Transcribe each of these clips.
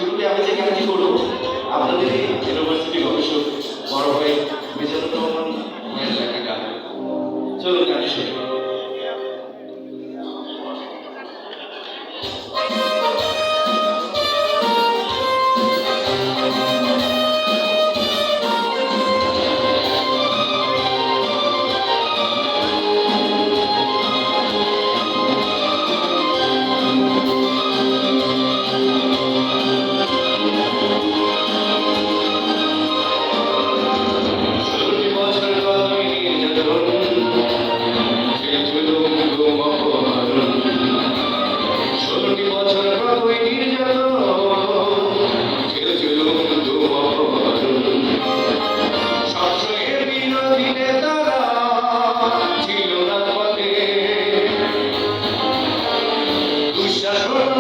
শুরুতে আমি যে গানটি করবো আপনাদেরই ইউনিভার্সিটি গবেষক বড় ভাই মিজানুর রহমান ভাইয়ের লেখা গান। চলুন গানটি শুনি।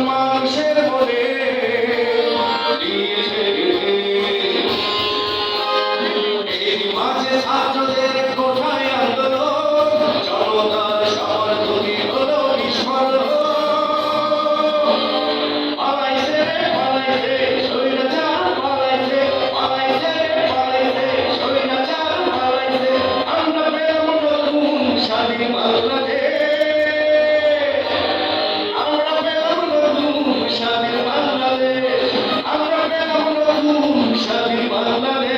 মানুষের মনে দিয়েছে এই মাঝে ছাত্রদের কোঠায় আন্দোলন, জনতার সবার প্রতি হলো নিষ্ফল। পালাইছে রে পালাইছে স্বৈরাচার, পালাইছে পালাইছে পালাইছে স্বৈরাচার, পালাইছে। আমরা পেলাম নতুন স্বাধীন বাংলাদেশ, স্বাধীন বাংলাদেশ, আমরা পেলাম নতুন স্বাধীন বাংলাদেশ, আমরা পেলাম নতুন স্বাধীন বাংলাদেশ।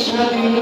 স্বাধীন